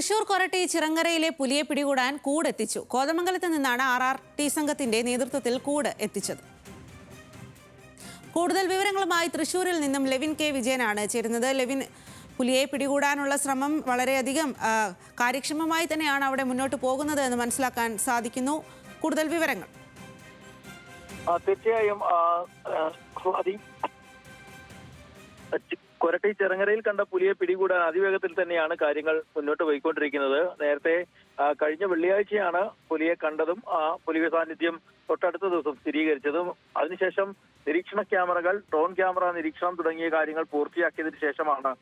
തൃശൂർ കൊരട്ടി ചിറങ്ങരയിലെ പുലിയെ പിടികൂടാൻ കൂട് എത്തിച്ചു. കോതമംഗലത്ത് നിന്നാണ് RRT സംഘത്തിന്റെ നേതൃത്വത്തിൽ കൂട് എത്തിച്ചത്. കൂടുതൽ വിവരങ്ങളുമായി തൃശൂരിൽ നിന്നും ലെവിൻ കെ വിജയനാണ് ചേരുന്നത്. ലെവിൻ, പുലിയെ പിടികൂടാനുള്ള ശ്രമം വളരെയധികം കാര്യക്ഷമമായി തന്നെയാണ് അവിടെ മുന്നോട്ട് പോകുന്നത് എന്ന് മനസ്സിലാക്കാൻ സാധിക്കുന്നു. കൂടുതൽ വിവരങ്ങൾ. തീർച്ചയായും കൊരട്ടി ചിറങ്ങരയിൽ കണ്ട പുലിയെ പിടികൂടാൻ അതിവേഗത്തിൽ തന്നെയാണ് കാര്യങ്ങൾ മുന്നോട്ട് പോയിക്കൊണ്ടിരിക്കുന്നത്. നേരത്തെ കഴിഞ്ഞ വെള്ളിയാഴ്ചയാണ് പുലിയെ കണ്ടതും പുലിയുടെ സാന്നിധ്യം തൊട്ടടുത്ത ദിവസം സ്ഥിരീകരിച്ചതും. അതിനുശേഷം നിരീക്ഷണ ക്യാമറകൾ, ഡ്രോൺ ക്യാമറ നിരീക്ഷണം തുടങ്ങിയ കാര്യങ്ങൾ പൂർത്തിയാക്കിയതിനു ശേഷമാണ്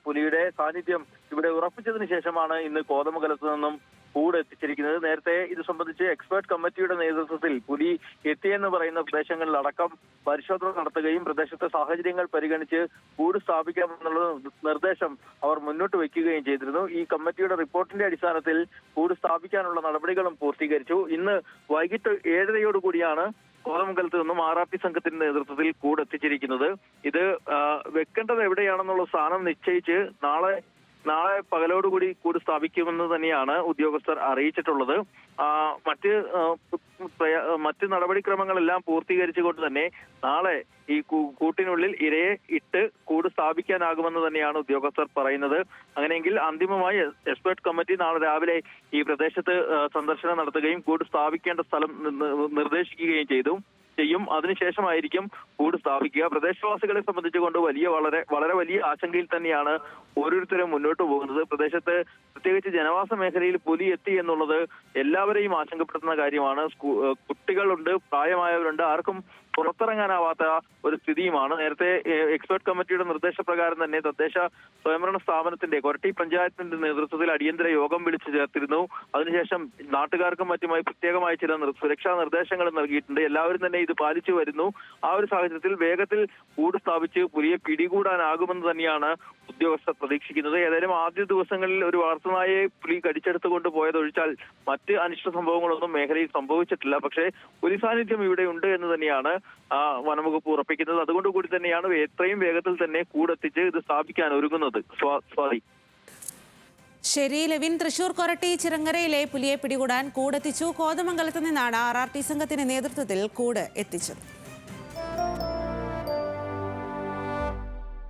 പുലിയുടെ സാന്നിധ്യം ഇവിടെ ഉറപ്പിച്ചതിന് ശേഷമാണ് ഇന്ന് കോതമംഗലത്ത് നിന്നും കൂട് എത്തിച്ചിരിക്കുന്നത്. നേരത്തെ ഇത് സംബന്ധിച്ച് എക്സ്പേർട്ട് കമ്മിറ്റിയുടെ നേതൃത്വത്തിൽ പുലി എത്തിയെന്ന് പറയുന്ന പ്രദേശങ്ങളിലടക്കം പരിശോധന നടത്തുകയും പ്രദേശത്തെ സാഹചര്യങ്ങൾ പരിഗണിച്ച് കൂട് സ്ഥാപിക്കാമെന്നുള്ള നിർദ്ദേശം അവർ മുന്നോട്ട് വയ്ക്കുകയും ചെയ്തിരുന്നു. ഈ കമ്മിറ്റിയുടെ റിപ്പോർട്ടിന്റെ അടിസ്ഥാനത്തിൽ കൂട് സ്ഥാപിക്കാനുള്ള നടപടികളും പൂർത്തീകരിച്ചു. ഇന്ന് വൈകിട്ട് 7:30യോടുകൂടിയാണ് കോതമംഗലത്ത് നിന്നും RRT സംഘത്തിന്റെ നേതൃത്വത്തിൽ കൂട് എത്തിച്ചിരിക്കുന്നത്. ഇത് വെക്കേണ്ടത് എവിടെയാണെന്നുള്ള സ്ഥാനം നിശ്ചയിച്ച് നാളെ പകലോടുകൂടി കൂട് സ്ഥാപിക്കുമെന്ന് തന്നെയാണ് ഉദ്യോഗസ്ഥർ അറിയിച്ചിട്ടുള്ളത്. മറ്റ് നടപടിക്രമങ്ങളെല്ലാം പൂർത്തീകരിച്ചുകൊണ്ട് തന്നെ നാളെ ഈ കൂട്ടിനുള്ളിൽ ഇരയെ ഇട്ട് കൂട് സ്ഥാപിക്കാനാകുമെന്ന് തന്നെയാണ് ഉദ്യോഗസ്ഥർ പറയുന്നത്. അങ്ങനെയെങ്കിൽ അന്തിമമായി എക്സ്പേർട്ട് കമ്മിറ്റി നാളെ രാവിലെ ഈ പ്രദേശത്ത് സന്ദർശനം നടത്തുകയും കൂട് സ്ഥാപിക്കേണ്ട സ്ഥലം നിർദ്ദേശിക്കുകയും ചെയ്യും. അതിനുശേഷമായിരിക്കും കൂട് സ്ഥാപിക്കുക. പ്രദേശവാസികളെ സംബന്ധിച്ചുകൊണ്ട് വളരെ വലിയ ആശങ്കയിൽ തന്നെയാണ് ഓരോരുത്തരും മുന്നോട്ട് പോകുന്നത്. പ്രദേശത്ത് പ്രത്യേകിച്ച് ജനവാസ മേഖലയിൽ പുലി എത്തി എന്നുള്ളത് എല്ലാവരെയും ആശങ്കപ്പെടുത്തുന്ന കാര്യമാണ്. കുട്ടികളുണ്ട്, പ്രായമായവരുണ്ട്, ആർക്കും പുറത്തിറങ്ങാനാവാത്ത ഒരു സ്ഥിതിയുമാണ്. നേരത്തെ എക്സ്പേർട്ട് കമ്മിറ്റിയുടെ നിർദ്ദേശപ്രകാരം തന്നെ തദ്ദേശ സ്വയംഭരണ സ്ഥാപനത്തിന്റെ കൊരട്ടി പഞ്ചായത്തിന്റെ നേതൃത്വത്തിൽ അടിയന്തര യോഗം വിളിച്ചു ചേർത്തിരുന്നു. അതിനുശേഷം നാട്ടുകാർക്കും മറ്റുമായി പ്രത്യേകമായി ചില സുരക്ഷാ നിർദ്ദേശങ്ങൾ നൽകിയിട്ടുണ്ട്. എല്ലാവരും തന്നെ ഇത് പാലിച്ചു വരുന്നു. ആ ഒരു സാഹചര്യത്തിൽ വേഗത്തിൽ കൂട് സ്ഥാപിച്ച് പുലിയെ പിടികൂടാനാകുമെന്ന് തന്നെയാണ് ഉദ്യോഗസ്ഥർ പ്രതീക്ഷിക്കുന്നത്. ഏതായാലും ആദ്യ ദിവസങ്ങളിൽ ഒരു വളർത്തുനായെ പുലി കടിച്ചെടുത്തുകൊണ്ട് പോയതൊഴിച്ചാൽ മറ്റ് അനിഷ്ട സംഭവങ്ങളൊന്നും മേഖലയിൽ സംഭവിച്ചിട്ടില്ല. പക്ഷേ പുലി സാന്നിധ്യം ഇവിടെ ഉണ്ട് എന്ന് തന്നെയാണ് വനംവകുപ്പ് ഉറപ്പിക്കുന്നത്. അതുകൊണ്ട് കൂടി തന്നെയാണ് എത്രയും വേഗത്തിൽ തന്നെ കൂടെത്തിച്ച് ഇത് സ്ഥാപിക്കാൻ ഒരുങ്ങുന്നത്. സ്വാതി. ശരി ലെവിൻ, തൃശൂർ കൊരട്ടി ചിറങ്ങരയിലെ പുലിയെ പിടികൂടാൻ കൂടെത്തിച്ചു. കോതമംഗലത്ത് നിന്നാണ് RRT സംഘത്തിന്റെ നേതൃത്വത്തിൽ കൂട് എത്തിച്ചത്.